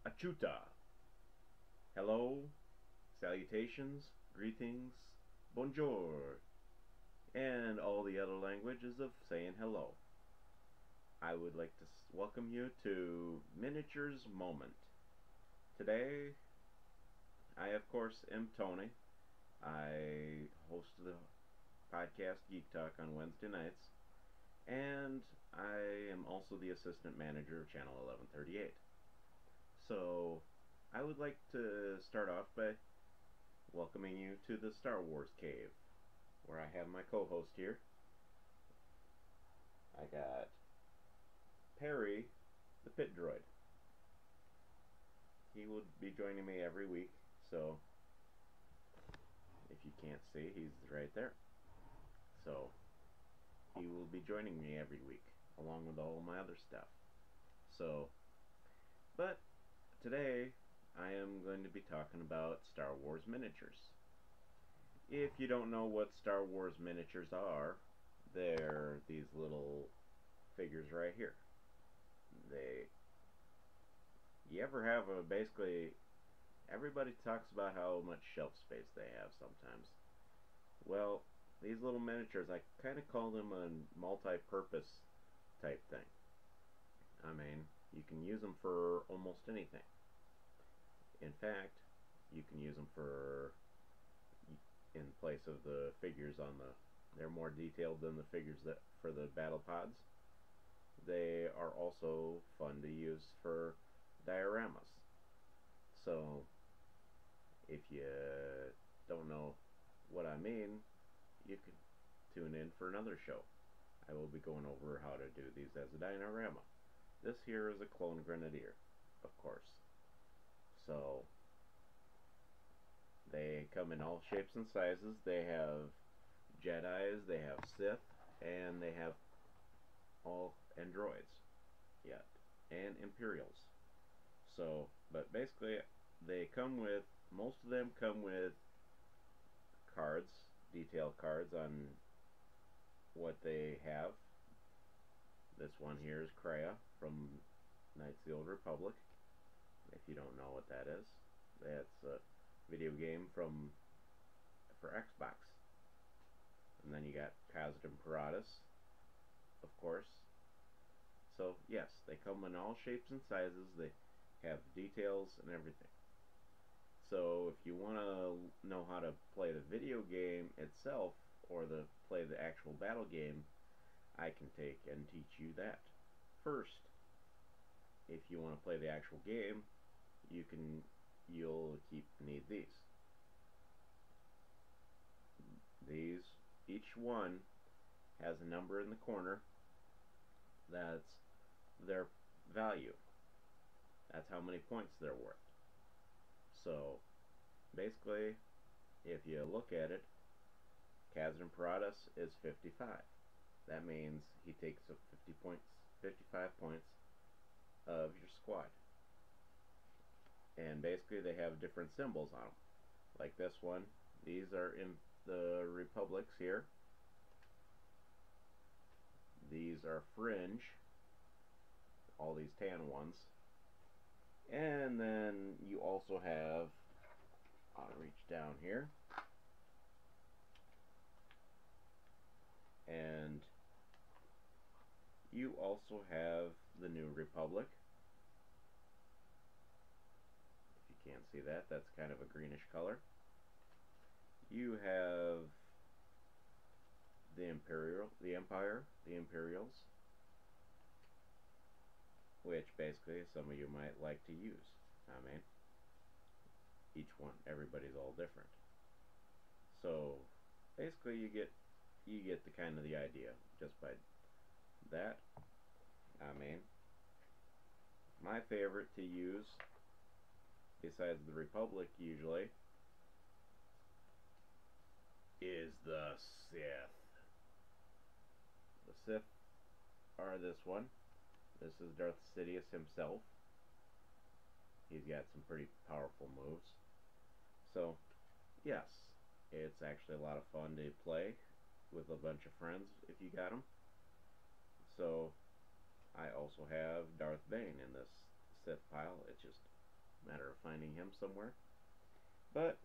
Achuta. Hello, salutations, greetings, bonjour, and all the other languages of saying hello. I would like to welcome you to Miniatures Moment. Today, I of course am Tony. I host the podcast Geek Talk on Wednesday nights, and I am also the assistant manager of Channel 1138. So, I would like to start off by welcoming you to the Star Wars Cave, where I have my co-host here. I got Perry, the Pit Droid. He will be joining me every week, so if you can't see, he's right there. So he will be joining me every week, along with all my other stuff. So, but today I am going to be talking about Star Wars miniatures. If you don't know what Star Wars miniatures are, they're these little figures right here. You ever have a, basically, everybody talks about how much shelf space they have sometimes. Well, these little miniatures, I kind of call them a multi-purpose type thing. I mean, you can use them for almost anything. In fact, you can use them for, in place of the figures on the, they're more detailed than the figures that for the battle pods. They are also fun to use for dioramas. So, if you don't know what I mean, you could tune in for another show. I will be going over how to do these as a diorama. This here is a clone grenadier, of course. So, they come in all shapes and sizes. They have Jedis, they have Sith, and they have all androids yet, and Imperials. So, but basically, they come with, most of them come with cards, detail cards on what they have. This one here is Kreia from Knights of the Old Republic. If you don't know what that is, that's a video game for Xbox. And then you got Kazdan Paratus, of course. So yes, they come in all shapes and sizes. They have details and everything. So if you want to know how to play the video game itself, or play the actual battle game, I can take and teach you that. First, if you want to play the actual game, you'll need these. These, each one has a number in the corner. That's their value. That's how many points they're worth. So basically, if you look at it, Kazdan Paratus is 55. That means he takes up 55 points of your squad. And basically they have different symbols on them. Like this one, these are in the Republics here. These are Fringe, all these tan ones. And then you also have, I'll reach down here, and you also have the New Republic. If you can't see that, that's kind of a greenish color. You have the Empire, the Imperials, which basically some of you might like to use. I mean, each one, everybody's all different. So basically, you get the kind of the idea just by that. I mean, my favorite to use, besides the Republic usually, is the Sith. The Sith are this one. This is Darth Sidious himself. He's got some pretty powerful moves. So, yes, it's actually a lot of fun to play with a bunch of friends if you got them. So, I also have Darth Bane in this Sith pile. It's just Matter of finding him somewhere. But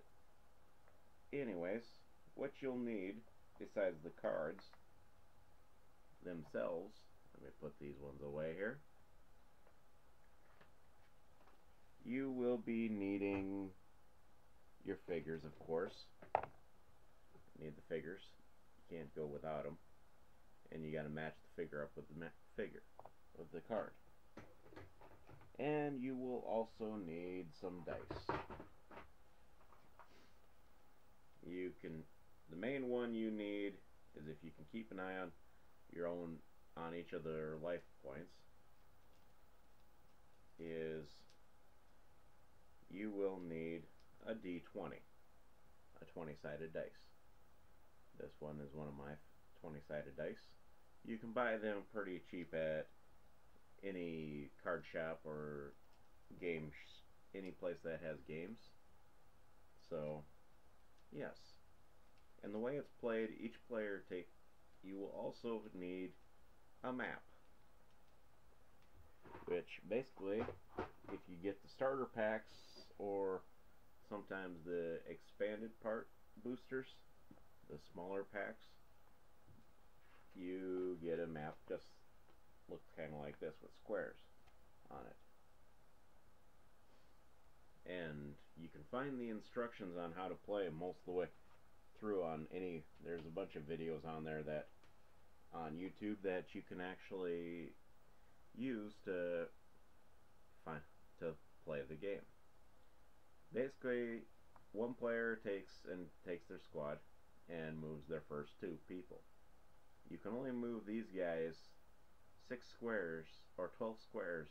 anyways, what you'll need besides the cards themselves, let me put these ones away here. You will be needing your figures, of course. You need the figures. You can't go without them. And you got to match the figure up with the figure of the card. And you will also need some dice. The main one you need is if you can keep an eye on each of their life points, is you will need a D20, a 20-sided dice. This one is one of my 20-sided dice. You can buy them pretty cheap at any card shop or any place that has games. So, yes. And the way it's played, each player you will also need a map. Which basically, if you get the starter packs or sometimes the expanded part boosters, the smaller packs, you get a map just looks kind of like this with squares on it. And you can find the instructions on how to play most of the way through on there's a bunch of videos on there that on YouTube that you can actually use to play the game. Basically, one player takes their squad and moves their first 2 people. You can only move these guys 6 squares or 12 squares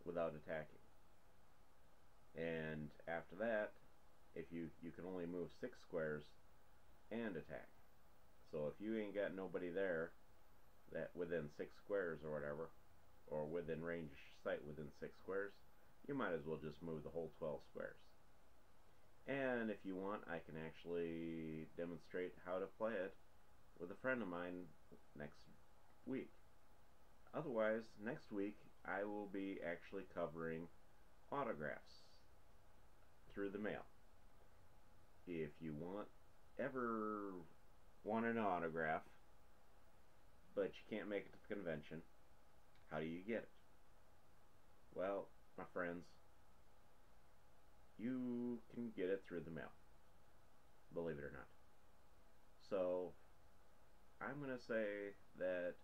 without attacking. And after that, if you can only move 6 squares and attack. So if you ain't got nobody there that within 6 squares or whatever, or within range sight within 6 squares, you might as well just move the whole 12 squares. And if you want, I can actually demonstrate how to play it with a friend of mine next week. Otherwise, next week I will be actually covering autographs through the mail. If you ever want an autograph, but you can't make it to the convention, how do you get it? Well, my friends, you can get it through the mail, believe it or not. So, I'm going to say that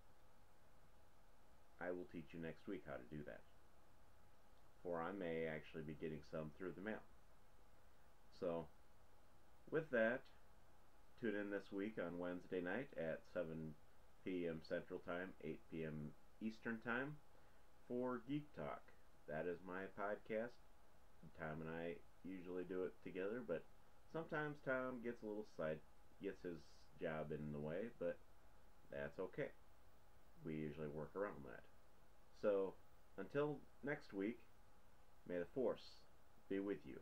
I will teach you next week how to do that. For I may actually be getting some through the mail. So, with that, tune in this week on Wednesday night at 7 p.m. Central Time, 8 p.m. Eastern Time for Geek Talk. That is my podcast. Tom and I usually do it together, but sometimes Tom gets his job in the way, but that's okay. We usually work around that. So, until next week, may the Force be with you.